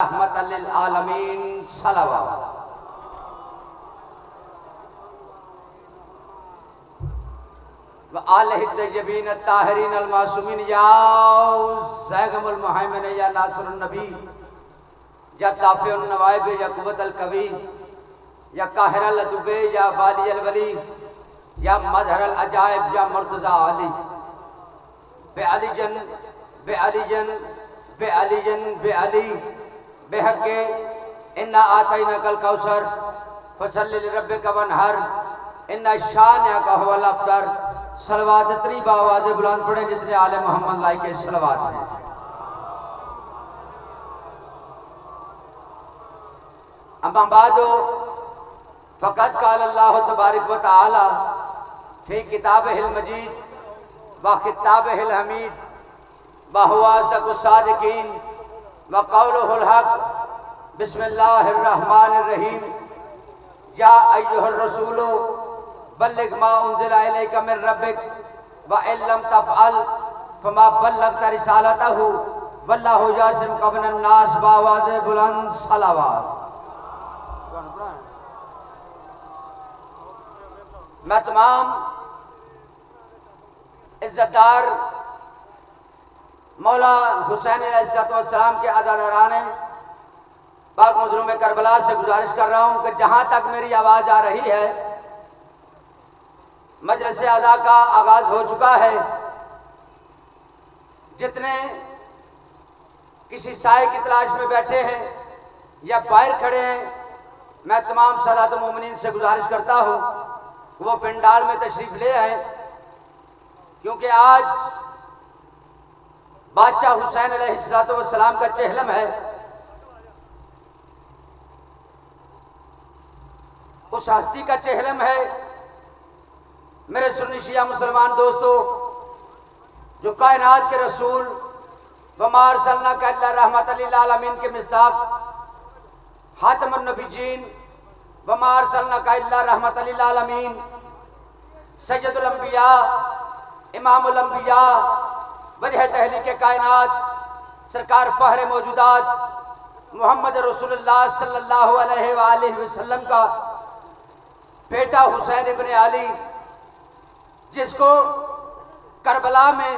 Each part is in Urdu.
رحمت للعالمین صلوات وآلہ الطیبین الطاہرین المعصومین یا زیغم المہیمن یا ناصر النبی یا دافع النوائب یا قوت القوی یا قاہر اللدب یا والی الولی یا مظہر العجائب یا مرتضی علی بے علی جن بے علی جن بے علی جن بے علی بے حق انا آتیناک الکوثر فصلی لربک وانحر انا شانئک هو الابتر صلوات اتنی باواز بلند پڑھیں جتنے آل محمد لائی کے صلوات ہیں۔ اما بعد فقط قال اللہ تبارک و تعالی فی کتابہ المجید و خطابہ الحمید وہو اصدق الصادقین وقولہ الحق بسم اللہ الرحمن الرحیم یا ایہا الرسول بلغ ما انزل الیک من ربک وَإِن لَمْ تَفْعَلْ فَمَا بَلَّغْتَ رِسَالَتَهُ وَاللَّهُ يَعْصِمُكَ مِنَ النَّاسِ بآواز بلند صلوات۔ میں تمام عزتدار مولا حسین علیہ السلام کے عزاداران پاک مظلوم کربلا سے گزارش کر رہا ہوں کہ جہاں تک میری آواز آ رہی ہے مجلس اعزا کا آغاز ہو چکا ہے۔ جتنے کسی سائے کی تلاش میں بیٹھے ہیں یا باہر کھڑے ہیں میں تمام سادات مومنین سے گزارش کرتا ہوں وہ پنڈال میں تشریف لے آئیں، کیونکہ آج بادشاہ حسین علیہ السلام کا چہلم ہے۔ اس ہستی کا چہلم ہے میرے سنی شیعہ مسلمان دوستو جو کائنات کے رسول وَمَا أَرْسَلْنَاكَ إِلَّا رَحْمَةً لِلْعَالَمِينَ کے مصداق خاتم النبیین وَمَا أَرْسَلْنَاكَ إِلَّا رَحْمَةً لِلْعَالَمِينَ سید الانبیاء امام الانبیاء وجہ تحلیق کائنات سرکار فہر موجودات محمد رسول اللہ صلی اللہ علیہ وآلہ وسلم کا بیٹا حسین ابن علی جس کو کربلا میں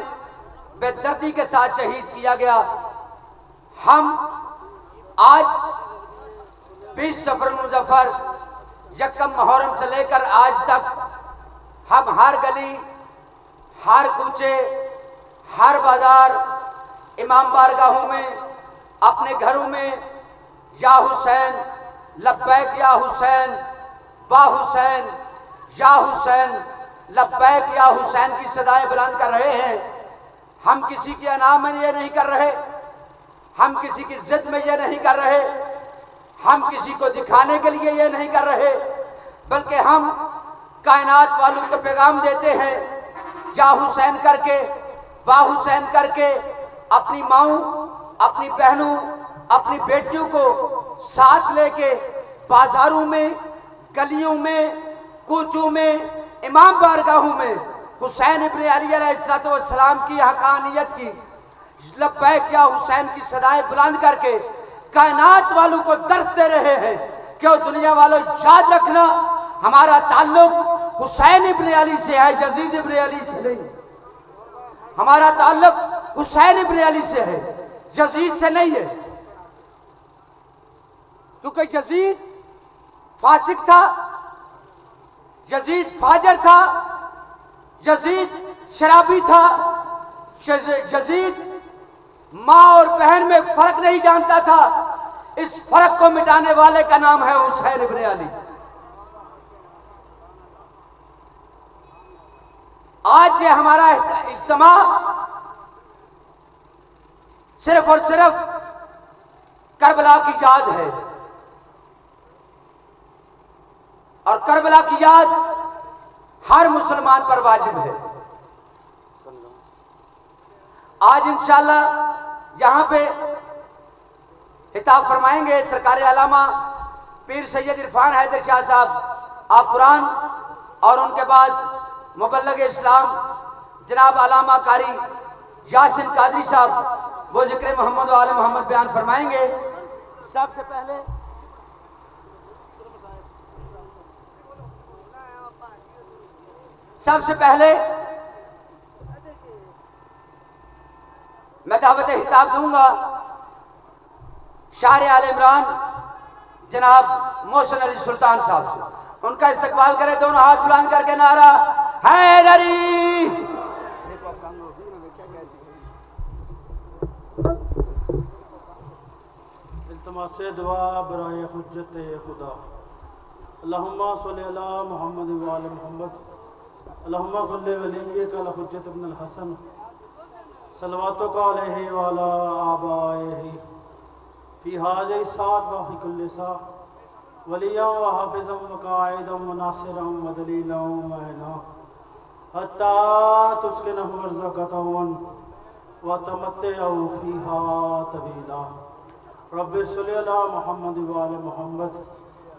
بے دردی کے ساتھ شہید کیا گیا، ہم آج 20 صفر المظفر یکم محرم سے لے کر آج تک ہم ہر گلی ہر کوچے ہر بازار امام بارگاہوں میں اپنے گھروں میں یا حسین لبیک یا حسین با حسین یا حسین لبیک یا حسین کی صدائیں بلند کر رہے ہیں۔ ہم کسی کی انا میں یہ نہیں کر رہے، ہم کسی کی ضد میں یہ نہیں کر رہے، ہم کسی کو دکھانے کے لیے یہ نہیں کر رہے، بلکہ ہم کائنات والوں کو پیغام دیتے ہیں یا حسین کر کے با حسین کر کے اپنی ماؤں اپنی بہنوں اپنی بیٹیوں کو ساتھ لے کے بازاروں میں گلیوں میں کوچوں میں امام بارگاہوں میں حسین ابن علی علیہ السلام کی حقانیت کی لبیک یا حسین کی صدائیں بلند کر کے کائنات والوں کو درس دے رہے ہیں کہ دنیا والوں یاد رکھنا ہمارا تعلق حسین ابن علی سے ہے، یزید ابن علی سے نہیں۔ ہمارا تعلق حسین ابن علی سے ہے، یزید سے نہیں ہے، کیونکہ یزید فاسق تھا، یزید فاجر تھا، یزید شرابی تھا، یزید ماں اور بہن میں فرق نہیں جانتا تھا۔ اس فرق کو مٹانے والے کا نام ہے حسین ابن علی۔ آج یہ ہمارا اجتماع صرف اور صرف کربلا کی یاد ہے، اور کربلا کی یاد ہر مسلمان پر واجب ہے۔ آج انشاءاللہ یہاں پہ خطاب فرمائیں گے سرکار علامہ پیر سید عرفان حیدر شاہ صاحب آپ قرآن، اور ان کے بعد مبلغ اسلام جناب علامہ قاری یاسین قادری صاحب وہ ذکر محمد و آل محمد بیان فرمائیں گے۔ سب سے پہلے میں دعوت خطاب دوں گا شاعر آل عمران جناب محسن علی سلطان صاحب سے. ان کا استقبال کرے, دونوں ہاتھ بلند کر کے نعرہ حیدری. التماس دعا برائے حجت خدا. اللہم صلی علی محمد وآل محمد. اللہم قل ولیک الحجت ابن الحسن صلواتک علیہ وعلی آبائہ فی حاضر ساعت وفی کل ساعت ولیا و حافظا و قائدا و ناصرا و دلیلا و معینا حتی تسکنہ ارزقتون و تمتعو فیہا طویلا. رب صلی علی محمد وآل محمد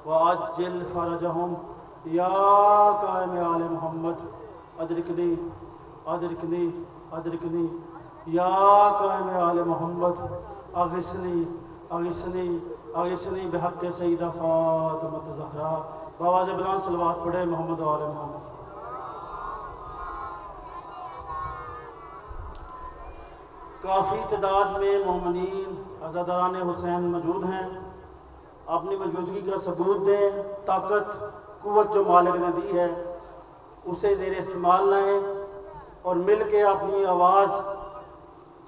وعجل فرجہم یا قائم آل محمد ادرکنی ادرکنی ادرکنی یا قائم آل محمد اغثنی اغثنی اغثنی بحق سیدہ فاطمہ زہرا. بآواز بلند صلوات پڑھے محمد و آل محمد. کافی تعداد میں مومنین عزاداران حسین موجود ہیں. اپنی موجودگی کا ثبوت دیں. طاقت قوت جو مالک نے دی ہے اسے زیر استعمال لائیں اور مل کے اپنی آواز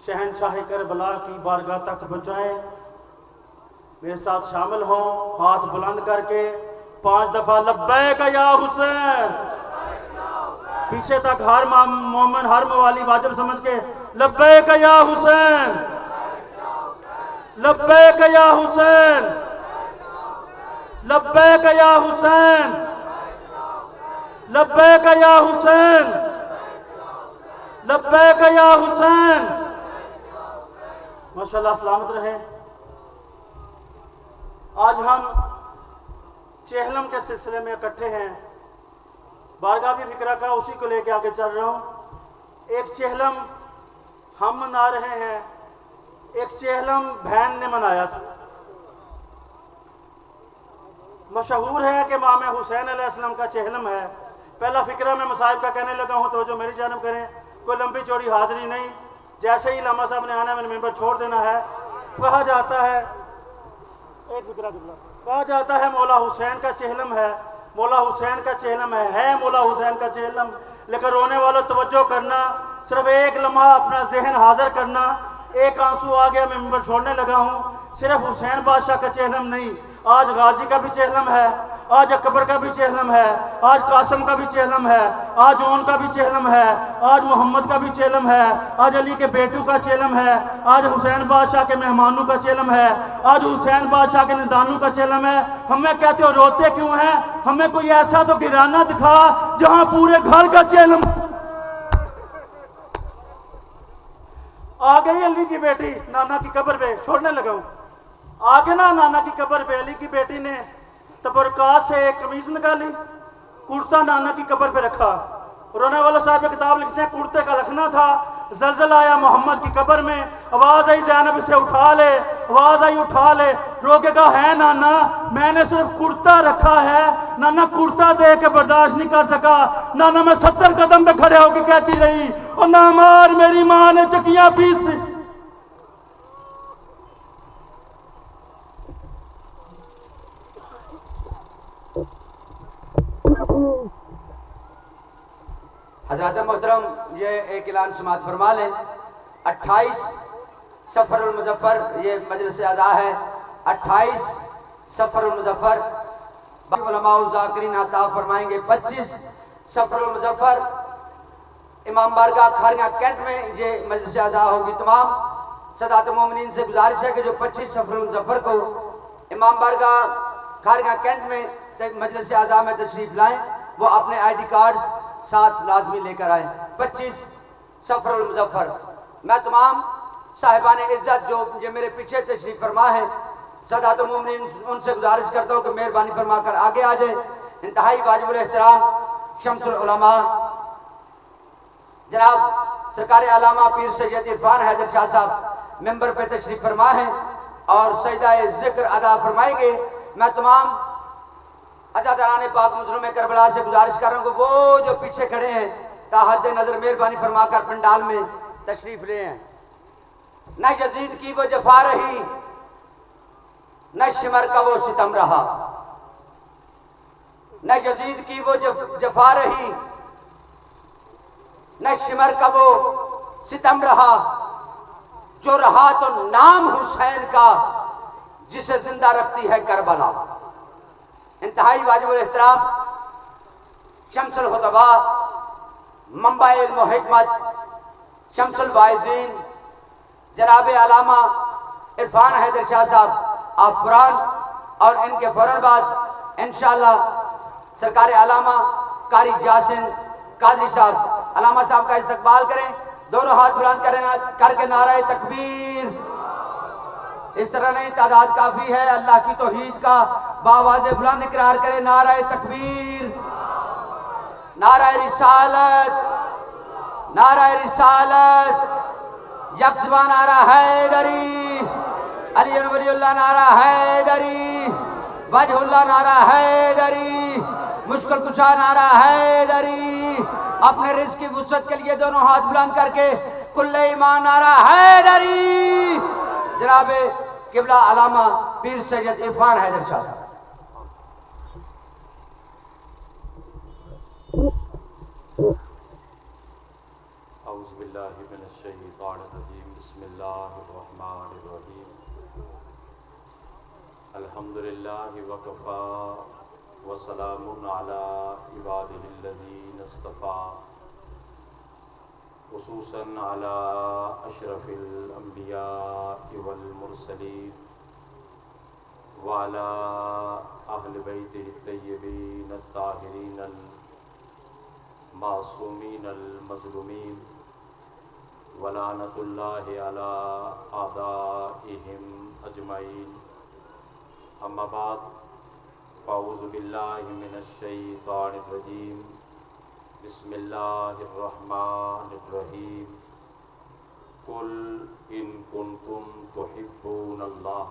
شہنشاہ کربلا کی بارگاہ تک پہنچائیں. میرے ساتھ شامل ہوں, ہاتھ بلند کر کے 5 دفعہ لبیک یا حسین. پیچھے تک ہر مومن ہر موالی واجب سمجھ کے لبیک یا حسین, لبیک یا حسین, لبیک یا حسین, لبیک یا حسین, لبیک یا حسین. ماشاءاللہ سلامت رہیں. آج ہم چہلم کے سلسلے میں اکٹھے ہیں. بارگاہ بھی فکرہ کا اسی کو لے کے آگے چل رہا ہوں. ایک چہلم ہم منا رہے ہیں, ایک چہلم بہن نے منایا تھا. مشہور ہے کہ امام حسین علیہ السلام کا چہلم ہے. پہلا فکرہ میں مصائب کا کہنے لگا ہوں تو جو میری جانب کریں, کوئی لمبی چوڑی حاضری نہیں. جیسے ہی علامہ صاحب نے آنا میں نے ممبر چھوڑ دینا ہے. کہا جاتا ہے ایک فکرہ کہا جاتا ہے مولا حسین کا چہلم ہے, مولا حسین کا چہلم ہے مولا حسین کا چہلم. لیکن رونے والوں توجہ کرنا, صرف ایک لمحہ اپنا ذہن حاضر کرنا. ایک آنسو آ گیا, میں ممبر چھوڑنے لگا ہوں. صرف حسین بادشاہ کا چہلم نہیں, آج غازی کا بھی چہلم ہے, آج اکبر کا بھی چہلم ہے, آج قاسم کا بھی چہلم ہے, آج اون کا بھی چہلم ہے, آج محمد کا بھی چہلم ہے, آج علی کے بیٹوں کا چہلم ہے, آج حسین بادشاہ کے مہمانوں کا چہلم ہے, آج حسین بادشاہ کے ندانوں کا چہلم ہے. ہمیں کہتے ہو روتے کیوں ہیں؟ ہمیں کوئی ایسا تو گرانہ دکھا جہاں پورے گھر کا چہلم. آ گئی علی کی بیٹی نانا کی قبر پہ, چھوڑنے لگا ہوں. آگے نا نانا کی قبر پہ علی کی بیٹی نے تبرکات سے ایک قمیض نکالی, کرتا نانا کی قبر پہ رکھا. رونے والا صاحب کتاب لکھتے ہیں کرتے کا رکھنا تھا. زلزلہ آیا محمد کی قبر میں, آواز آئی زینب اسے اٹھا لے, آواز آئی اٹھا لے. رو کے کہا ہے نانا میں نے صرف کرتا رکھا ہے. نانا کرتا دے کے برداشت نہیں کر سکا. نانا میں 70 قدم پہ کھڑے ہو کے کہتی رہی, اور نامار میری ماں نے چکیاں پیس پیس. حضرات محترم یہ ایک اعلان سماعت فرما لیں. 28 سفر المظفر یہ مجلس اعضاء ہے. 28 سفر المظفر علماء الذاکرین عطا فرمائیں گے. 25 سفر المظفر امام بارگاہ کھاریاں کینٹ میں یہ مجلس اعضاء ہوگی. تمام سادات مومنین سے گزارش ہے کہ جو 25 سفر المظفر کو امام بارگاہ کھاریاں کینٹ میں مجلس اعضاء میں تشریف لائیں, وہ اپنے آئی ڈی کارڈ ساتھ لازمی لے کر آئیں. 25 سفر المظفر. میں تمام صاحبان عزت جو میرے پیچھے تشریف فرما ہے سادات مومنین ان سے گزارش کرتا ہوں کہ مہربانی فرما کر آگے آ جائیں. انتہائی واجب الاحترام شمس العلماء جناب سرکار علامہ پیر سید عرفان حیدر شاہ صاحب ممبر پہ تشریف فرما ہیں اور سجدہ ذکر ادا فرمائیں گے۔ میں تمام عزاداران پاک مسلم کربلا سے گزارش کر رہا ہوں کہ وہ جو پیچھے کھڑے ہیں تا حد نظر مہربانی فرما کر پنڈال میں تشریف لے ہیں۔ نہ یزید کی وہ جفا رہی، نہ شمر کا وہ ستم رہا، نہ یزید کی وہ جفا رہی، نہ شمر کا وہ ستم رہا، جو رہا تو نام حسین کا جسے زندہ رکھتی ہے کربلا۔ انتہائی واجب الاحترام شمس الخطبہ، منبع علم و حکمت، شمس الواعظین جناب علامہ عرفان حیدر شاہ صاحب آفران، اور ان کے فوراً بعد انشاءاللہ سرکار علامہ قاری جاسن قادری صاحب علامہ صاحب کا استقبال کریں۔ دونوں ہاتھ بلند کر کے نعرہ تکبیر۔ اس طرح نہیں، تعداد کافی ہے، اللہ کی توحید کا بآواز بلند اقرار کرے، نعرہ تکبیر، نعرہ رسالت، نعرہ رسالت، یک زبان نعرہ حیدری، علی ولی اللہ نعرہ حیدری، وجہ اللہ نعرہ حیدری، مشکل کشا نعرہ حیدری۔ اپنے رزق کی وسعت کے لیے دونوں ہاتھ بلند کر کے کل ایمان نعرہ حیدری۔ جناب قبلہ علامہ پیر سید عرفان حیدر شاہ صاحب۔ اعوذ باللہ من الشیطان الرجیم، بسم اللہ الرحمن الرحیم۔ الحمدللہ وکفی وسلام علی عبادہ الذین اصطفیٰ، خصوصاً علی اشرف الانبیاء والمرسلین وعلی اہل بیتہ الطیبین الطاہرین المعصومین المظلومین، ولعنۃ اللہ علی اعدائہم اجمعین۔ اما بعد، فاعوذ باللہ من الشیطان الرجیم، بسم اللہ الرحمن الرحیم۔ قل ان کنتم تحبون اللہ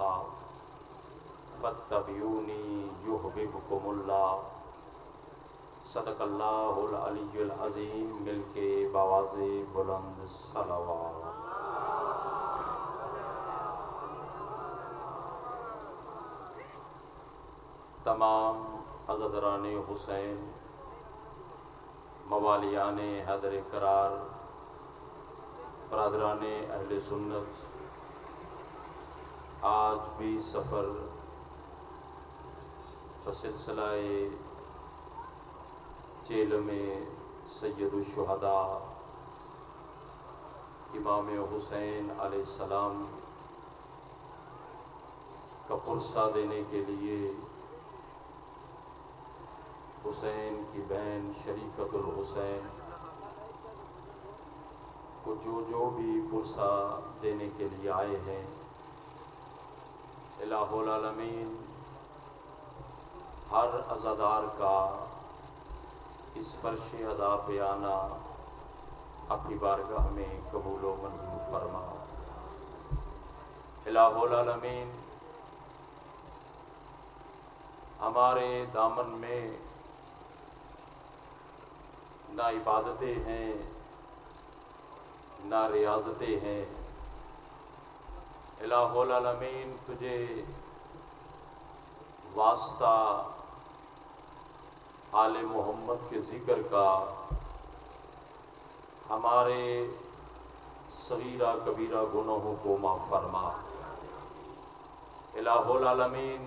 فاتبعونی یحببکم اللہ۔ صدق اللہ العلی العظیم۔ مل کے بآواز بلند صلوات۔ تمام عزاداران حسین، موالیان حیدر کرار، برادران اہل سنت، آج 20 صفر بسلسلہ چیلم سید الشہداء امام حسین علیہ السلام کا پرسہ دینے کے لیے حسین کی بہن شریکت الحسین کو جو بھی پرسہ دینے کے لیے آئے ہیں، الہ العالمین ہر عزادار کا اس فرش ادا پہ آنا اپنی بارگاہ میں قبول و منظور فرما۔ الہ العالمین ہمارے دامن میں نہ عبادتیں ہیں، نہ ریاضتیں ہیں۔ الہ العالمین تجھے واسطہ آل محمد کے ذکر کا ہمارے صغیرہ کبیرہ گناہوں کو معاف فرما۔ الہ العالمین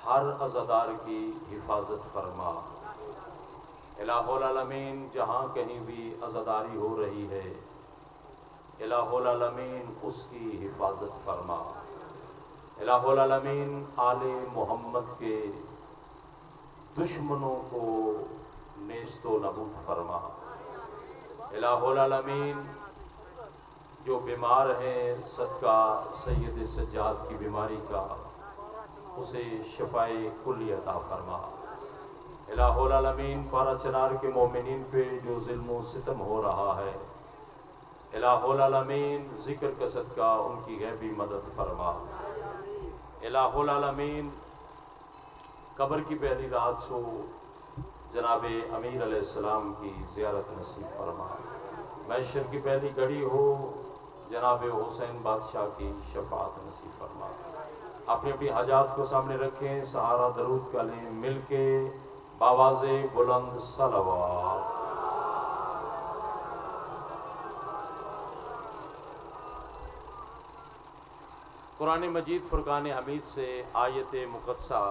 ہر عزادار کی حفاظت فرما۔ الہ العالمین جہاں کہیں بھی عزاداری ہو رہی ہے، الہ العالمین اس کی حفاظت فرما۔ الہ العالمین آل محمد کے دشمنوں کو نیست و نابود فرما۔ الہ العالمین جو بیمار ہیں، صدقہ سید سجاد کی بیماری کا اسے شفائے کلی عطا فرما۔ الہ العالمین پارا چنار کے مومنین پہ جو ظلم و ستم ہو رہا ہے، الہ العالمین ذکر کا صدقہ ان کی غیبی مدد فرما۔ الہ العالمین قبر کی پہلی رات سو جناب امیر علیہ السلام کی زیارت نصیب فرما۔ محشر کی پہلی گھڑی ہو جناب حسین بادشاہ کی شفاعت نصیب فرما۔ اپنی اپنی حاجات کو سامنے رکھیں، سہارا درود کا لیں، مل کے بآواز بلند صلوات۔ قرآن مجید فرقان حمید سے آیت مقدسہ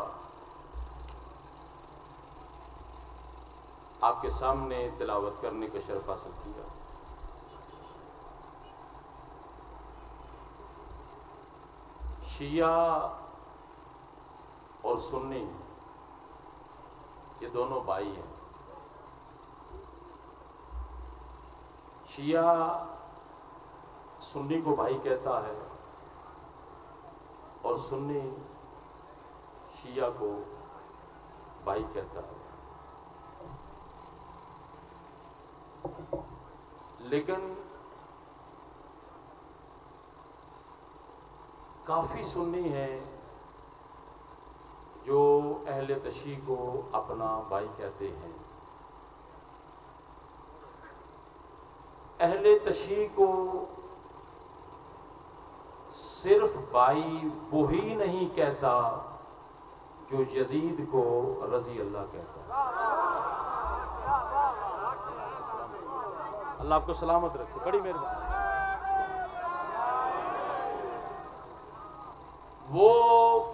آپ کے سامنے تلاوت کرنے کا شرف حاصل کیا۔ شیعہ اور سنی یہ دونوں بھائی ہیں۔ شیعہ سنی کو بھائی کہتا ہے اور سنی شیعہ کو بھائی کہتا ہے، لیکن کافی سنی ہیں جو اہل تشیع کو اپنا بھائی کہتے ہیں۔ اہل تشیع کو صرف بھائی وہی نہیں کہتا جو یزید کو رضی اللہ کہتا ہے۔ اللہ آپ کو سلامت رکھے، بڑی مہربانی۔ وہ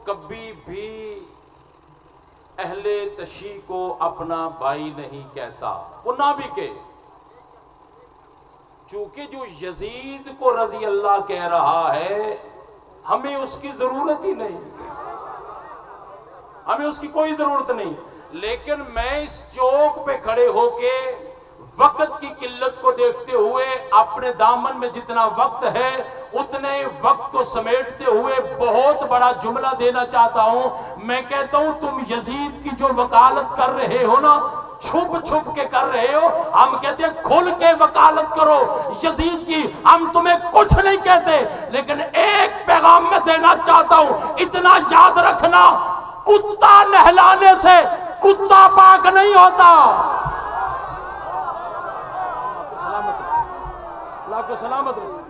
کبھی بھی اہل تشیع کو اپنا بھائی نہیں کہتا، وہ نہ بھی کہ چونکہ جو یزید کو رضی اللہ کہہ رہا ہے ہمیں اس کی ضرورت ہی نہیں، ہمیں اس کی کوئی ضرورت نہیں، لیکن میں اس چوک پہ کھڑے ہو کے وقت کی قلت کو دیکھتے ہوئے اپنے دامن میں جتنا وقت ہے اتنے وقت کو سمیٹتے ہوئے بہت بڑا جملہ دینا چاہتا ہوں۔ میں کہتا ہوں تم یزید کی جو وکالت کر رہے ہو نا، چھپ چھپ کے کر رہے ہو، ہم کہتے ہیں کھل کے وکالت کرو یزید کی، ہم تمہیں کچھ نہیں کہتے، لیکن ایک پیغام میں دینا چاہتا ہوں، اتنا یاد رکھنا، کتا نہلانے سے کتا پاک نہیں ہوتا۔ اللہ آپ کو سلامت رکھے۔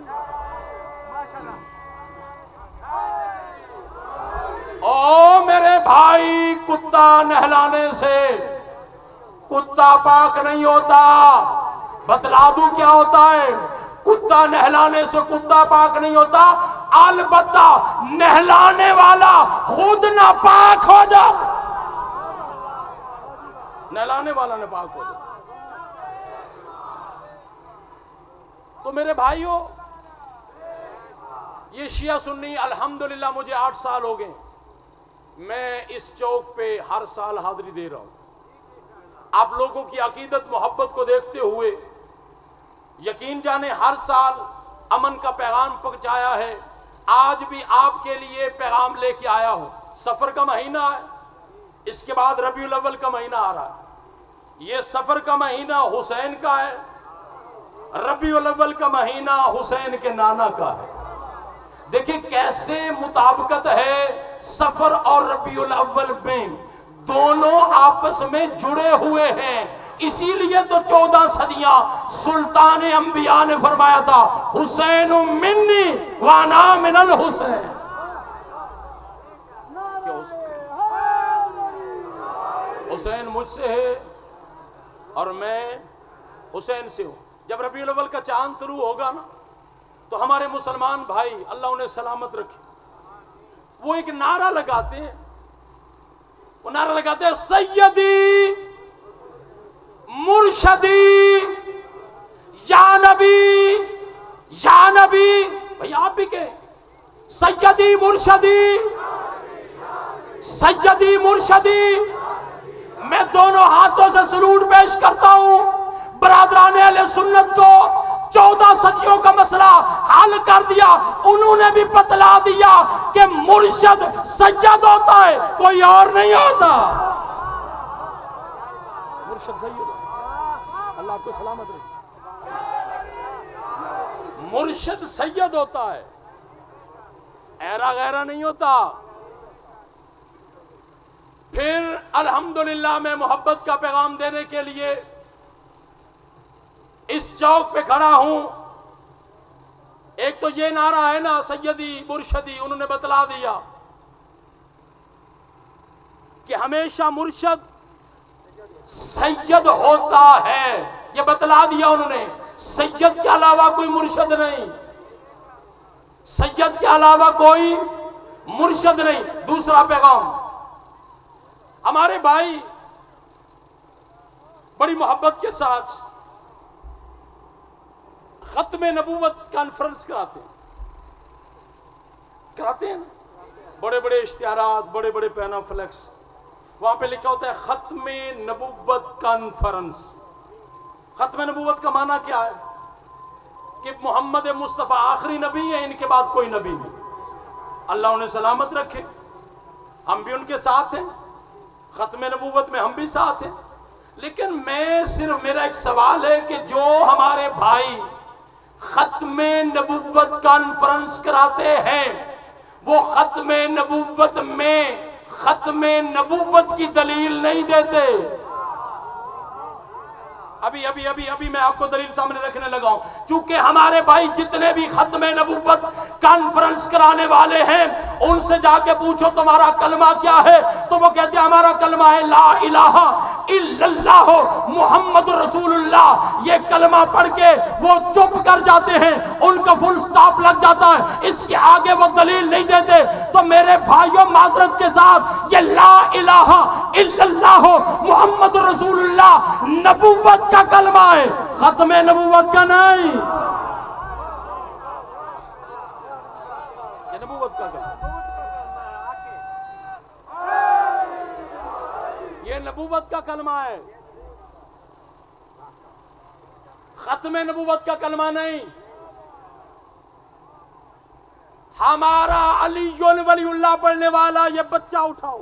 او میرے بھائی، کتا نہلانے سے کتا پاک نہیں ہوتا۔ بتلا دوں کیا ہوتا ہے؟ کتا نہلانے سے کتا پاک نہیں ہوتا، البتہ نہلانے والا خود نہ پاک ہو جا، نہلانے والا نہ پاک ہو جا۔ تو میرے بھائیو، یہ شیعہ سنی الحمدللہ مجھے 8 سال ہو گئے، میں اس چوک پہ ہر سال حاضری دے رہا ہوں۔ آپ لوگوں کی عقیدت محبت کو دیکھتے ہوئے یقین جانے ہر سال امن کا پیغام پہنچایا ہے، آج بھی آپ کے لیے پیغام لے کے آیا ہوں۔ سفر کا مہینہ ہے، اس کے بعد ربیع الاول کا مہینہ آ رہا ہے، یہ سفر کا مہینہ حسین کا ہے، ربیع الاول کا مہینہ حسین کے نانا کا ہے۔ دیکھیں کیسے مطابقت ہے سفر اور ربیع الاول میں، دونوں آپس میں جڑے ہوئے ہیں۔ اسی لیے تو 14 صدیاں سلطان انبیاء نے فرمایا تھا حسین منی وانا من الحسین۔ حسین مجھ سے ہے اور میں حسین سے ہوں۔ جب ربیع الاول کا چاند طلوع ہوگا نا تو ہمارے مسلمان بھائی اللہ انہیں سلامت رکھے، وہ ایک نعرہ لگاتے ہیں، وہ نعرہ لگاتے ہیں سیدی مرشدی یا نبی یا نبی۔ بھئی آپ بھی کہیں سیدی مرشدی سیدی مرشدی۔ میں دونوں ہاتھوں سے سلوٹ پیش کرتا ہوں برادران اہل سنت کو، 14 صدیوں کا مسئلہ حل کر دیا، انہوں نے بھی بتلا دیا کہ مرشد سید ہوتا ہے، کوئی اور نہیں ہوتا۔ مرشد سید، اللہ آپ کو سلامت رکھے۔ مرشد سید ہوتا ہے، ایرا غیرہ نہیں ہوتا۔ پھر الحمدللہ میں محبت کا پیغام دینے کے لیے اس چوک پہ کھڑا ہوں۔ ایک تو یہ نعرہ ہے نا سیدی مرشدی، انہوں نے بتلا دیا کہ ہمیشہ مرشد سید ہوتا ہے، یہ بتلا دیا انہوں نے۔ سید کے علاوہ کوئی مرشد نہیں، سید کے علاوہ کوئی مرشد نہیں۔ دوسرا پیغام، ہمارے بھائی بڑی محبت کے ساتھ ختم نبوت کانفرنس کراتے ہیں بڑے بڑے اشتہارات، بڑے بڑے پینا فلیکس، وہاں پہ لکھا ہوتا ہے ختم نبوت کانفرنس۔ ختم نبوت کا معنی کیا ہے؟ کہ محمد مصطفیٰ آخری نبی ہے، ان کے بعد کوئی نبی نہیں۔ اللہ انہیں سلامت رکھے، ہم بھی ان کے ساتھ ہیں، ختم نبوت میں ہم بھی ساتھ ہیں۔ لیکن میرا ایک سوال ہے کہ جو ہمارے بھائی ختم نبوت کانفرنس کراتے ہیں، وہ ختم نبوت میں ختم نبوت کی دلیل نہیں دیتے۔ ابھی میں آپ کو دلیل سامنے رکھنے لگا ہوں۔ چونکہ ہمارے بھائی جتنے بھی ختم نبوت کانفرنس کرانے والے ہیں، ان سے جا کے پوچھو تمہارا کلمہ کیا ہے، تو وہ کہتے ہیں ہمارا کلمہ ہے لا الہ الا اللہ محمد رسول اللہ۔ یہ کلمہ پڑھ کے وہ چپ کر جاتے ہیں، ان کا فل سٹاپ لگ جاتا ہے، اس کے آگے وہ دلیل نہیں دیتے۔ تو میرے بھائیوں معذرت کے ساتھ، یہ لا الہ الا اللہ محمد رسول اللہ نبوت کا کلمہ ہے، ختم نبوت کا نہیں۔ یہ نبوت کا کلمہ، یہ نبوت کا کلمہ ہے، ختم نبوت کا کلمہ نہیں۔ ہمارا علی ولی اللہ پڑھنے والا یہ بچہ اٹھاؤ،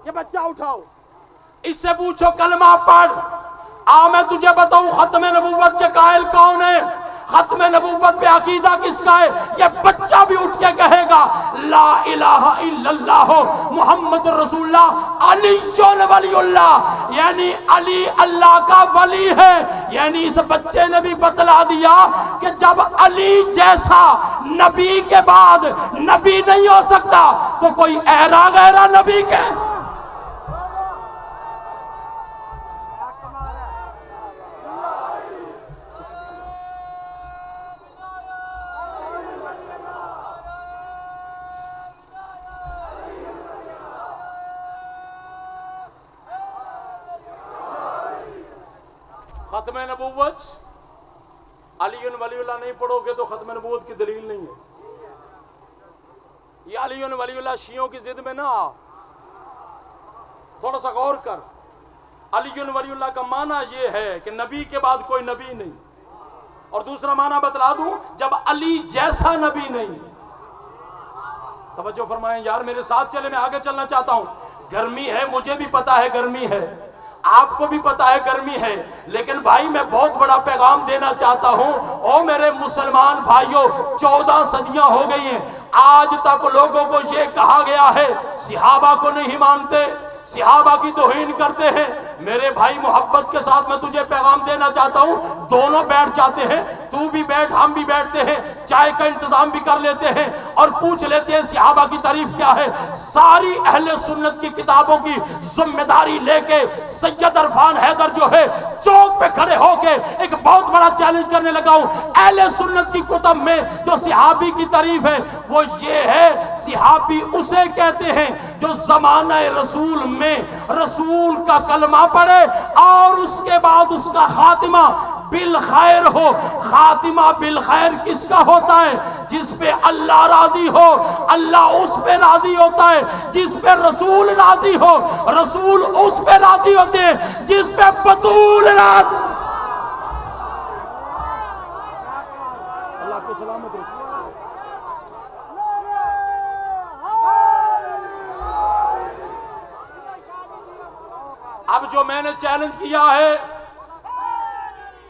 یہ بچہ اٹھاؤ، اس سے پوچھو کلمہ پڑھ، میں تجھے بتاؤں ختم نبوت کے قائل کون ہے، ختم نبوت پہ عقیدہ کس کا ہے؟ یہ بچہ بھی اٹھ کے کہے گا لا الہ الا اللہ محمد رسول اللہ علی ولی اللہ، یعنی علی اللہ کا ولی ہے۔ یعنی اس بچے نے بھی بتلا دیا کہ جب علی جیسا نبی کے بعد نبی نہیں ہو سکتا تو کوئی ایرا غیرہ نبی کے۔ ختم نبوت علی ولی اللہ نہیں پڑھو گے تو ختم نبوت کی دلیل نہیں ہے۔ یہ علی ولی اللہ شیعوں کی ضد میں نہ آ، تھوڑا سا غور کر۔ علی ولی اللہ کا معنی یہ ہے کہ نبی کے بعد کوئی نبی نہیں، اور دوسرا معنی بتلا دوں، جب علی جیسا نبی نہیں۔ توجہ فرمائیں یار، میرے ساتھ چلے، میں آگے چلنا چاہتا ہوں۔ گرمی ہے، مجھے بھی پتا ہے گرمی ہے، آپ کو بھی پتا ہے گرمی ہے، لیکن بھائی میں بہت بڑا پیغام دینا چاہتا ہوں۔ او میرے مسلمان بھائیوں، 14 صدیاں ہو گئی ہیں، آج تک لوگوں کو یہ کہا گیا ہے صحابہ کو نہیں مانتے، صحابہ کی توہین کرتے ہیں۔ میرے بھائی محبت کے ساتھ میں تجھے پیغام دینا چاہتا ہوں، دونوں بیٹھ جاتے ہیں، تو بھی بیٹھ، ہم بھی بیٹھتے ہیں، چائے کا انتظام بھی کر لیتے ہیں اور پوچھ لیتے ہیں صحابہ کی تعریف کیا ہے۔ ساری اہل سنت کی کتابوں کی ذمہ داری لے کے سید عرفان حیدر جو ہے چوک پہ کھڑے ہو کے ایک بہت بڑا چیلنج کرنے لگا ہوں۔ اہل سنت کی کتب میں جو صحابی کی تعریف ہے وہ یہ ہے، صحابی اسے کہتے ہیں جو زمانہ رسول میں رسول کا کلمہ پڑھے اور اس کے بعد اس کا خاتمہ بالخیر ہو۔ خاتمہ بالخیر کس کا ہوتا ہے؟ جس پہ اللہ راضی ہو، اللہ اس پہ راضی ہوتا ہے۔ جس پہ رسول راضی ہو، رسول اس پہ راضی ہوتے ہیں۔ جس پہ بطول راضی، اللہ کو سلامت رکھے۔ اب جو میں نے چیلنج کیا ہے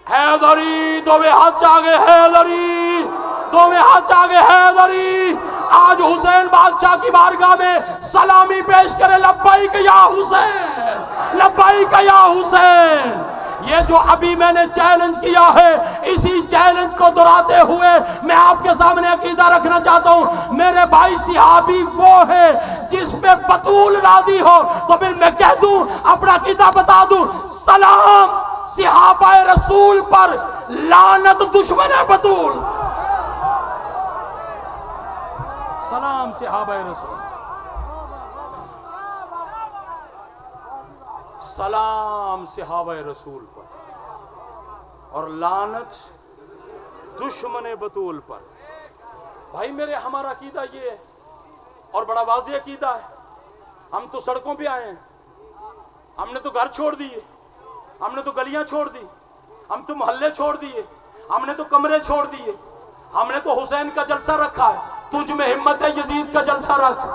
حیدری دوے ہاتھ چاگے حیدری دوے ہاتھ چاگے حیدری آج حسین بادشاہ کی بارگاہ میں سلامی پیش کرے لبیک یا حسین لبیک یا حسین یہ جو ابھی میں نے چیلنج کیا ہے اسی چیلنج کو دہراتے ہوئے میں آپ کے سامنے عقیدہ رکھنا چاہتا ہوں میرے بھائی صحابی وہ ہے جس پہ بطول راضی ہو تو پھر میں کہہ دوں اپنا عقیدہ بتا دوں سلام صحابہ رسول پر لعنت دشمن بطول سلام صحابہ رسول سلام صحابہ رسول پر اور لعنت دشمن بطول پر بھائی میرے ہمارا عقیدہ یہ ہے اور بڑا واضح عقیدہ ہے ہم تو سڑکوں پہ آئے ہیں ہم نے تو گھر چھوڑ دیے ہم نے تو گلیاں چھوڑ دی ہم تو محلے چھوڑ دیے ہم نے تو کمرے چھوڑ دیے ہم نے تو حسین کا جلسہ رکھا ہے تجھ میں ہمت ہے یزید کا جلسہ رکھ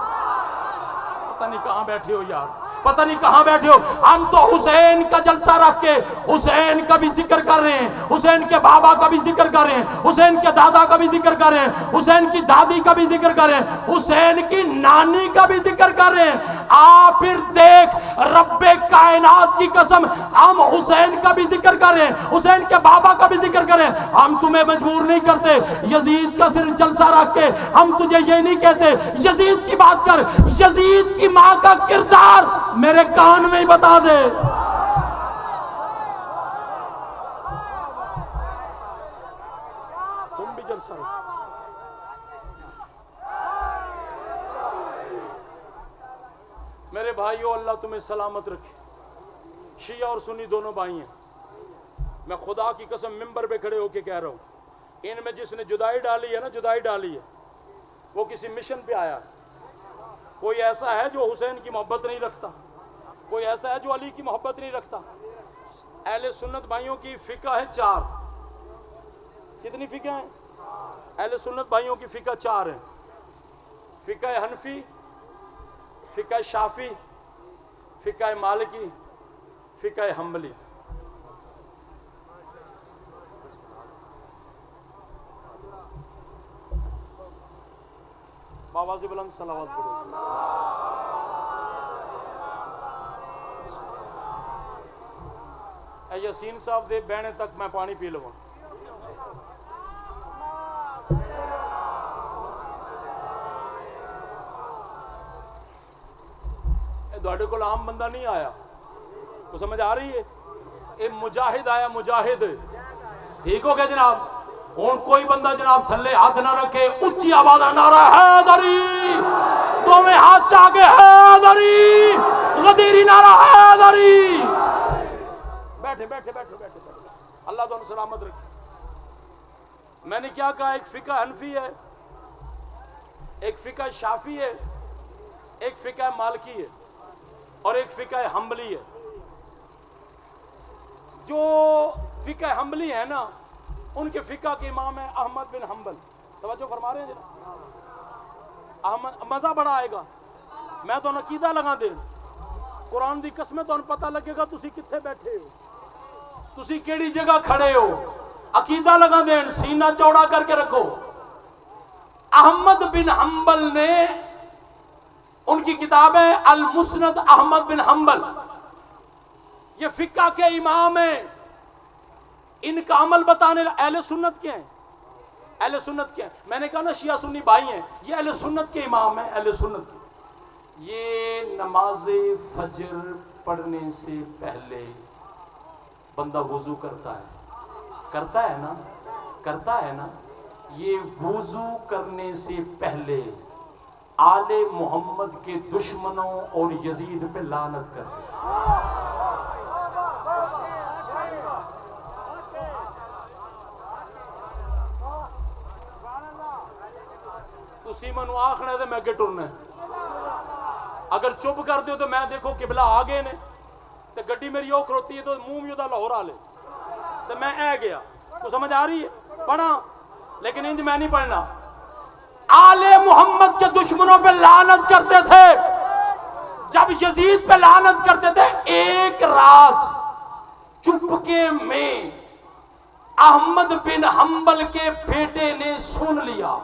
پتہ نہیں کہاں بیٹھے ہو یار پتہ نہیں کہاں بیٹھے ہو ہم تو حسین کا جلسہ رکھ کے حسین کا بھی ذکر کر رہے ہیں حسین کے بابا کا بھی ذکر کر رہے ہیں حسین کے دادا کا بھی ذکر کر رہے ہیں حسین کی دادی کا بھی ذکر کر رہے ہیں حسین کی نانی کا بھی ذکر کر رہے ہیں پھر دیکھ رب کائنات کی قسم ہم حسین کا بھی ذکر کر رہے ہیں حسین کے بابا کا بھی ذکر کر رہے ہیں ہم تمہیں مجبور نہیں کرتے یزید کا صرف جلسہ رکھ کے ہم تجھے یہ نہیں کہتے یزید کی بات کر یزید کی ماں کا کردار میرے کان میں ہی بتا دے تم بھی جلسہ رکھ میرے بھائیو اللہ تمہیں سلامت رکھے شیعہ اور سنی دونوں بھائی ہیں میں خدا کی قسم ممبر پہ کھڑے ہو کے کہہ رہا ہوں ان میں جس نے جدائی ڈالی ہے نا جدائی ڈالی ہے وہ کسی مشن پہ آیا کوئی ایسا ہے جو حسین کی محبت نہیں رکھتا کوئی ایسا ہے جو علی کی محبت نہیں رکھتا اہل سنت بھائیوں کی فقہ ہے 4 کتنی فقہ ہیں اہل سنت بھائیوں کی فقہ 4 ہیں فقہ حنفی فقہ شافی فقہ مالکی فقہ حنبلی آواز بلند صلوات پڑھو اے یاسین صاحب دے بہنے تک میں پانی پی لوں دوڑے کو عام بندہ نہیں آیا تو سمجھ آ رہی ہے اے مجاہد آیا مجاہد ٹھیک ہو گیا جناب ہوں کوئی بندہ جناب تھلے ہاتھ نہ رکھے اچھی آواز نعرہ حیدری دونوں ہاتھ چاہے حیدری غدیری نعرہ حیدری بیٹھے بیٹھے بیٹھے بیٹھے اللہ تو سلامت رکھے میں نے کیا کہا ایک فقہ حنفی ہے ایک فقہ شافی ہے ایک فقہ مالکی ہے اور ایک فقہ حنبلی ہے جو فقہ حنبلی ہے نا ان کے فقہ کے امام ہے احمد بن حنبل توجہ فرما رہے ہیں جناب احمد مزہ بڑا آئے گا میں تو عقیدہ لگا دے قرآن دی قسمیں تو پتہ لگے گا تسی کتنے بیٹھے ہو تسی کیڑی جگہ کھڑے ہو عقیدہ لگا دیں سینہ چوڑا کر کے رکھو احمد بن حنبل نے ان کی کتاب ہے المسند احمد بن حنبل یہ فقہ کے امام ہیں ان کا عمل بتانے اہل سنت کے ہیں اہل سنت کے ہیں میں نے کہا نا شیعہ سنی بھائی ہیں یہ اہل سنت کے امام ہیں اہل سنت کے یہ نماز فجر پڑھنے سے پہلے بندہ وضو کرتا ہے نا یہ وضو کرنے سے پہلے آل محمد کے دشمنوں اور یزید پہ لعنت کرتے تو سیمن آخنا ہے تو میں اگے ٹرنا ہے اگر چپ کر دیو تو میں دیکھو قبلہ آگے نے تو گڈی میری وہ کھروتی ہے تو منہ میں لاہور آ لے تو میں اے گیا تو سمجھ آ رہی ہے پڑھا لیکن انج میں نہیں پڑھنا آل محمد کے دشمنوں پہ لعنت کرتے تھے جب یزید پہ لعنت کرتے تھے ایک رات چپکے میں احمد بن حنبل کے بیٹے نے سن لیا،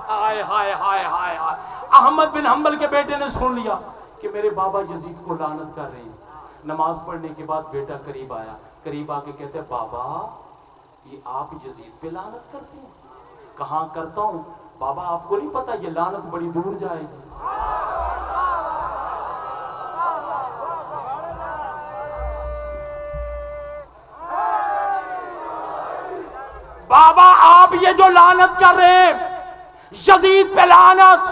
ہائے ہائے ہائے ہائے ہائے، احمد بن حنبل کے بیٹے نے سن لیا کہ میرے بابا یزید کو لعنت کر رہے ہیں۔ نماز پڑھنے کے بعد بیٹا قریب آیا، قریب آ کے کہتے بابا یہ آپ یزید پہ لعنت کرتے ہیں؟ کہاں کرتا ہوں بابا، آپ کو نہیں پتا یہ لعنت بڑی دور جائے گی۔ بابا آپ یہ جو لعنت کر رہے ہیں یزید پہ لعنت،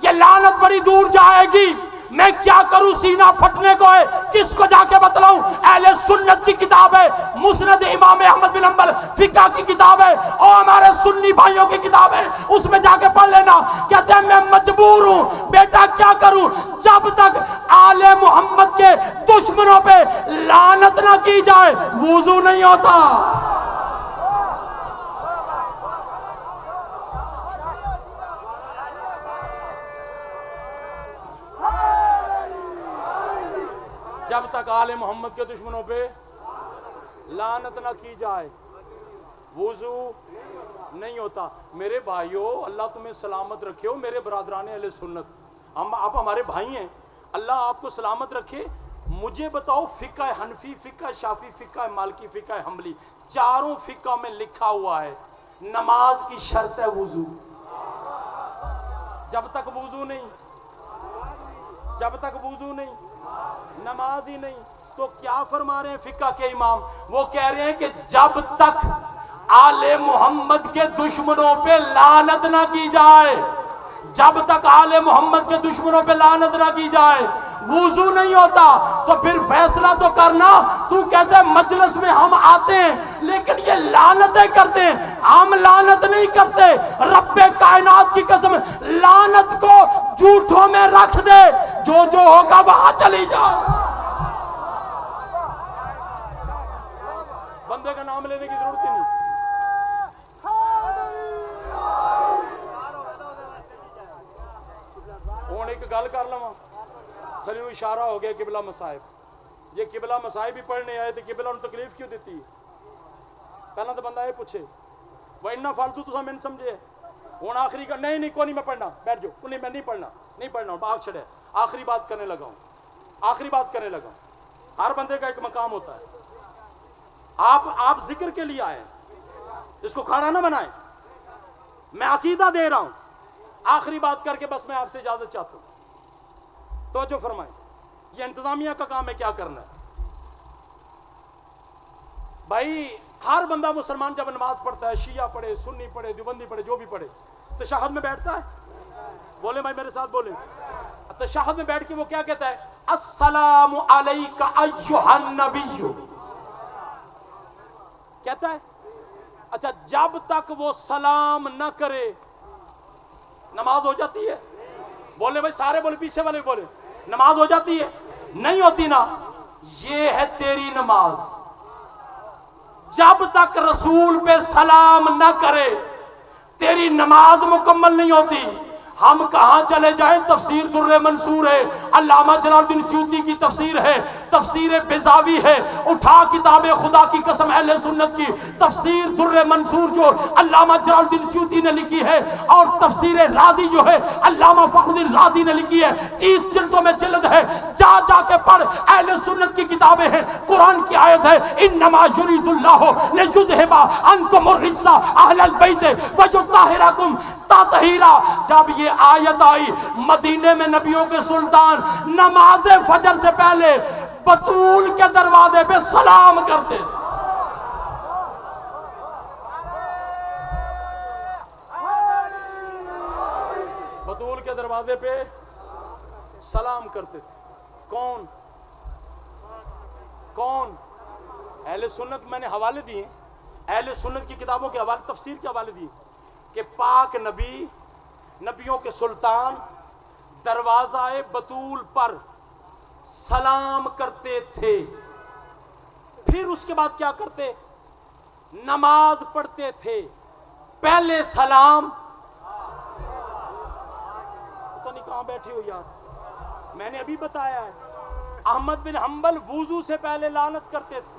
یہ لعنت بڑی دور جائے گی، میں کیا کروں؟ سینہ پھٹنے کو ہے، کس کو جا کے بتلاؤں؟ اہل سنت کی کتاب ہے، مسند امام احمد بن حنبل فقہ کی کتاب ہے، اور ہمارے سنی بھائیوں کی کتاب ہے، اس میں جا کے پڑھ لینا۔ کہتے ہیں میں مجبور ہوں، بیٹا کیا کروں؟ جب تک آل محمد کے دشمنوں پہ لعنت نہ کی جائے وضو نہیں ہوتا۔ جب تک آل محمد کے دشمنوں پہ لعنت نہ کی جائے وضو نہیں ہوتا۔ میرے بھائیو اللہ تمہیں سلامت رکھے ہو، میرے برادران اہل سنت، آپ ہمارے بھائی ہیں، اللہ آپ کو سلامت رکھے۔ مجھے بتاؤ فقہ حنفی، فقہ شافعی، فقہ مالکی، فقہ حنبلی، چاروں فقہ میں لکھا ہوا ہے نماز کی شرط ہے وضو۔ جب تک وضو نہیں، جب تک وضو نہیں نماز ہی نہیں۔ تو کیا فرما رہے ہیں فقہ کے امام؟ وہ کہہ رہے ہیں کہ جب تک آل محمد کے دشمنوں پہ لعنت نہ کی جائے، جب تک آل محمد کے دشمنوں پہ لعنت نہ کی جائے وضو نہیں ہوتا۔ تو پھر فیصلہ تو کرنا، تو کہتے ہیں مجلس میں ہم آتے ہیں لیکن یہ لعنتیں کرتے ہیں، ہم لعنت نہیں کرتے۔ رب کائنات کی قسم لعنت کو جھوٹوں میں رکھ دے، جو جو ہوگا وہاں چلی جا۔ بندے کا نام لینے کی ضرورت ہی نہیں۔ ہوں ایک گل کر لواں، چلیو اشارہ ہو گیا قبلہ مصائب۔ یہ قبلہ مصائب ہی پڑھنے آئے تو قبلہ انہوں تکلیف کیوں دیتی ہے؟ پہلا تو بندہ یہ پوچھے وہ اتنا فالتو تو میں سمجھے۔ ہوں آخری کا نہیں کوئی نہیں میں پڑھنا، بیٹھ جاؤ، نہیں میں نہیں پڑھنا ہوں، آگ چھڑے۔ آخری بات کرنے لگا ہوں، آخری بات کرنے لگا ہوں۔ ہر بندے کا ایک مقام ہوتا ہے۔ آپ ذکر کے لیے آئے، اس کو کھانا نہ بنائیں۔ میں عقیدہ دے رہا ہوں، آخری بات کر کے بس میں آپ سے اجازت چاہتا ہوں۔ توجہ فرمائیں، یہ انتظامیہ کا کام ہے کیا کرنا ہے۔ بھائی ہر بندہ مسلمان جب نماز پڑھتا ہے، شیعہ پڑھے، سنی پڑھے، دیوبندی پڑھے، جو بھی پڑھے، تشہد میں بیٹھتا ہے۔ بولے بھائی میرے ساتھ بولیں، تشہد میں بیٹھ کے وہ کیا کہتا ہے؟ السلام علیک ایھا النبی کہتا ہے۔ اچھا جب تک وہ سلام نہ کرے نماز ہو جاتی ہے؟ بولے بھائی سارے بولے، پیچھے والے بولے، نماز ہو جاتی ہے؟ نہیں ہوتی نا۔ یہ ہے تیری نماز، جب تک رسول پہ سلام نہ کرے تیری نماز مکمل نہیں ہوتی۔ ہم کہاں چلے جائیں؟ تفسیر در منصور ہے، علامہ جلال الدین سیوطی کی تفسیر ہے، تفسیر بیضاوی ہے، اٹھا کتاب خدا کی قسم اہل سنت کی تفسیر در منصور جو علامہ جلال الدین سیوطی نے لکھی ہے، اور تفسیر راضی جو ہے علامہ فخر الدین راضی نے لکھی ہے، 30 جلدوں میں جلد ہے، جا جا کے پڑھ، اہل سنت کی کتابیں ہیں۔ قرآن کی آیت ہے انما یرید اللہ لیذھب عنکم الرجس اہل البیت ویطہرکم تطہیرا۔ جب یہ آیت آئی مدینے میں نبیوں کے سلطان نماز فجر سے پہلے بطول کے دروازے پہ سلام کرتے تھے۔ بطول کے دروازے پہ سلام کرتے تھے۔ کون؟ اہل سنت میں نے حوالے دیے، اہل سنت کی کتابوں کے حوالے، تفسیر کے حوالے دیے کہ پاک نبی، نبیوں کے سلطان دروازہ بطول پر سلام کرتے تھے۔ پھر اس کے بعد کیا کرتے؟ نماز پڑھتے تھے۔ پہلے سلام، پتہ نہیں کہاں بیٹھے ہو یار، میں نے ابھی بتایا ہے، احمد بن حنبل وضو سے پہلے لعنت کرتے تھے۔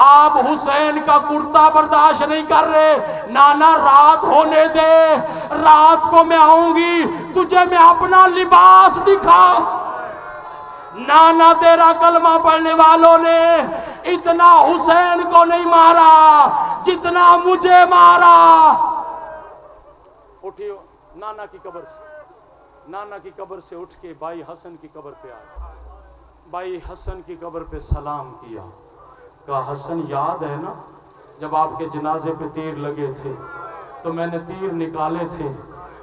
آپ حسین کا کرتا برداشت نہیں کر رہے. نانا رات ہونے دے, رات کو میں آؤں گی, تجھے میں اپنا لباس دکھاؤں. نانا تیرا کلمہ پڑھنے والوں نے اتنا حسین کو نہیں مارا جتنا مجھے مارا. اٹھیو نانا کی قبر سے, نانا کی قبر سے اٹھ کے بھائی حسن کی قبر پہ آئے. بھائی حسن کی قبر پہ سلام کیا. کہا حسن یاد ہے نا جب آپ کے جنازے پہ تیر لگے تھے تو میں نے تیر نکالے تھے,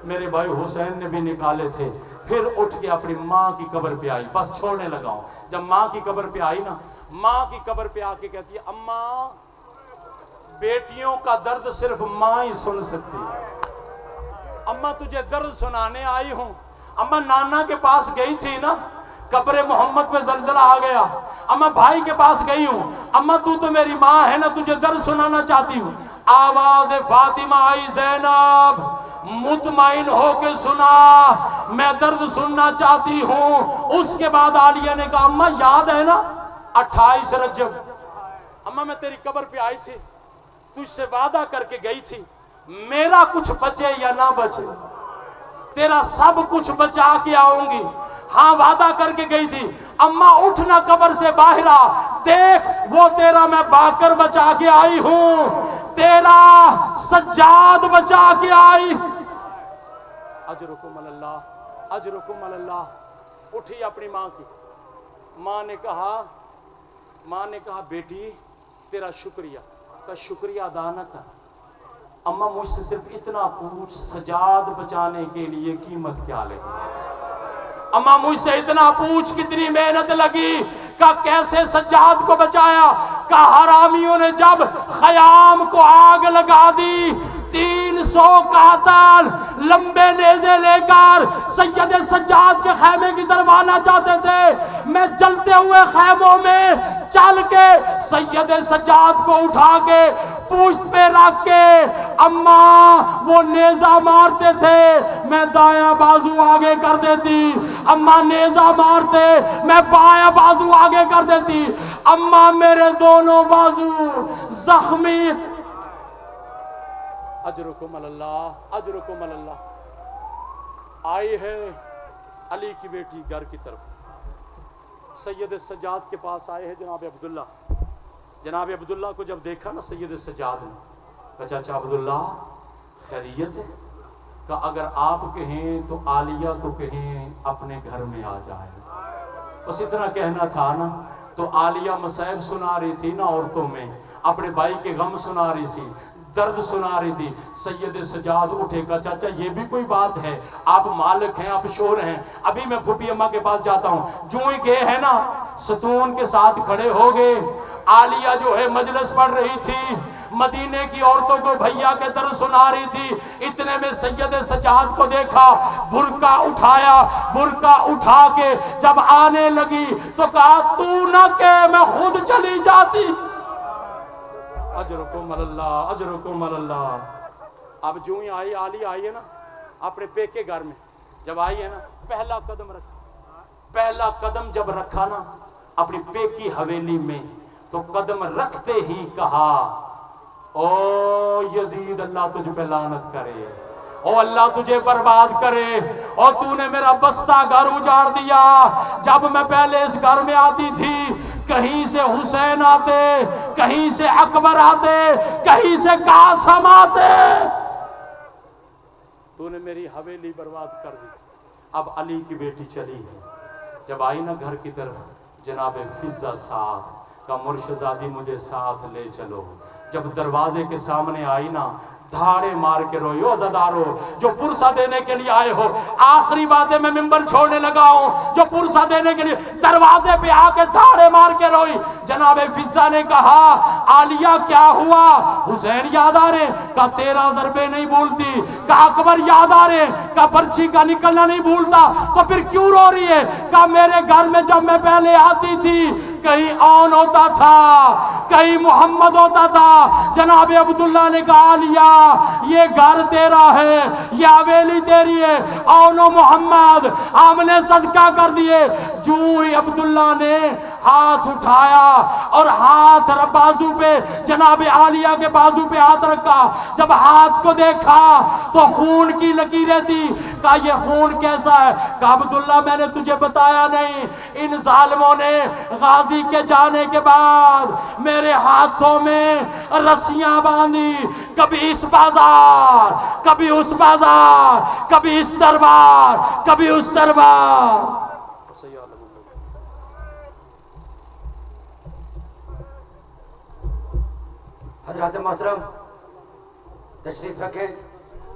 میرے بھائی حسین نے بھی نکالے تھے. پھر اٹھ کے اپنی ماں کی قبر پہ آئی, بس چھوڑنے لگا ہوں. جب ماں کی قبر پہ آئی نا, ماں کی قبر پہ آ کے کہتی ہے اماں بیٹیوں کا درد صرف ماں ہی سن سکتی ہے. اماں تجھے درد سنانے آئی ہوں. اماں نانا کے پاس گئی تھی نا, قبر محمد پہ زلزلہ آ گیا. اماں بھائی کے پاس گئی ہوں. اماں تو میری ماں ہے نا, تجھے درد سنانا چاہتی ہوں. آواز فاطمہ آئی, زینب مطمئن ہو کے سنا, میں درد سننا چاہتی ہوں. اس کے بعد عالیہ نے کہا اماں یاد ہے نا 28 رجب, اماں میں تیری قبر پہ آئی تھی, تجھ سے وعدہ کر کے گئی تھی میرا کچھ بچے یا نہ بچے تیرا سب کچھ بچا کے آؤں گی. ہاں وعدہ کر کے گئی تھی. اماں اٹھنا قبر سے باہر آ, دیکھ وہ تیرا میں باکر بچا کے آئی ہوں, تیرا سجاد بچا کے آئی. اجرکم اللہ, اجرکم اللہ. اٹھی اپنی ماں کی. ماں نے کہا بیٹی تیرا شکریہ. کا شکریہ ادا نہ کر. اماں مجھ سے صرف اتنا پوچھ, سجاد بچانے کے لیے قیمت کیا لگی؟ اماں مجھ سے اتنا پوچھ کتنی محنت لگی؟ کہ کیسے سجاد کو بچایا؟ کہ حرامیوں نے جب خیام کو آگ لگا دی, 300 قاتل لمبے نیزے لے کر سید سجاد کے خیمے کی طرف آنا چاہتے تھے. میں جلتے ہوئے خیموں میں چل کے سید سجاد کو اٹھا کے پوشت پہ رکھ کے اماں وہ نیزہ مارتے تھے, میں دایاں بازو آگے کر دیتی. اماں نیزہ مارتے, میں بایاں بازو آگے کر دیتی. اماں میرے دونوں بازو زخمی. اجرکم اللہ, اجرکم اللہ. آئی ہے علی کی بیٹی گھر کی طرف, سید سجاد کے پاس آئے ہیں جناب عبداللہ. جناب عبداللہ کو جب دیکھا نا سید سجاد نے, کہا چاچا عبداللہ خیریت ہے؟ کہ اگر آپ کہیں تو عالیہ کو کہیں اپنے گھر میں آ جائے. بس اتنا کہنا تھا نا. تو عالیہ مصائب سنا رہی تھی نا عورتوں میں, اپنے بھائی کے غم سنا رہی تھی, درد سنا رہی تھی. سید سجاد اٹھے گا چاچا یہ بھی کوئی بات ہے, آپ مالک ہیں, آپ شور ہیں, ابھی میں پھوپھی اماں کے پاس جاتا ہوں. جو ہی گئے ہیں نا ستون کے ساتھ کھڑے ہو گئے. عالیہ جو ہے مجلس پڑھ رہی تھی, مدینے کی عورتوں کو بھیا کے درد سنا رہی تھی. اتنے میں سید سجاد کو دیکھا, برقع اٹھایا, برقع اٹھا کے جب آنے لگی تو کہا تو نہ کہ میں خود چلی جاتی. اجرکم اللہ, اجرکم اللہ. اب جو ہی آئی عالی آئی ہے نا اپنے پیکے گھر میں, جب آئی ہے نا پہلا قدم رکھا. پہلا قدم جب رکھا نا اپنی پیکی حویلی میں, تو قدم رکھتے ہی کہا او یزید اللہ تجھ پہ لعنت کرے, او اللہ تجھے برباد کرے, اور تو نے میرا بستہ گھر اجاڑ دیا. جب میں پہلے اس گھر میں آتی تھی کہیں سے حسین آتے, کہیں سے اکبر آتے, کہیں سے قاسم آتے, تو نے میری حویلی برباد کر دی. اب علی کی بیٹی چلی ہے. جب آئی نا گھر کی طرف جناب فضہ ساتھ کا مرشدزادی مجھے ساتھ لے چلو. جب دروازے کے سامنے آئی نا دھاڑے مار کے روئی. او عزادارو جو پرسہ دینے کے لیے آئے ہو, آخری باتیں میں منبر چھوڑنے لگا ہوں, جو پرسہ دینے کے لیے دروازے پہ آ کے دھاڑے مار کے روئی. جناب فضہ نے کہا عالیہ کیا ہوا؟ حسین یاد آ رہے؟ کہا 13 ضربے نہیں بھولتی. کہا اکبر یاد آ رہے؟ کہا پرچی کا نکلنا نہیں بھولتا. تو پھر کیوں رو رہی ہے؟ کہا میرے گھر میں جب میں پہلے آتی تھی کہیں اون ہوتا تھا کہیں محمد ہوتا تھا. جناب عبداللہ نے کہا لیا یہ گھر تیرا ہے یہ حویلی تیری ہے. اون و محمد ہم نے صدقہ کر دیے. جو ہی عبداللہ نے ہاتھ اٹھایا اور ہاتھ بازو پہ جناب عالیہ کے بازو پہ ہاتھ رکھا. جب ہاتھ کو دیکھا تو خون کی لکیریں تھی. کہا یہ خون کیسا ہے؟ کہا عبداللہ میں نے تجھے بتایا نہیں. ان ظالموں نے غازی کے جانے کے بعد میرے ہاتھوں میں رسیاں باندھی. کبھی اس بازار کبھی اس بازار کبھی اس دربار کبھی اس دربار. حضرات محترم تشریف رکھیں.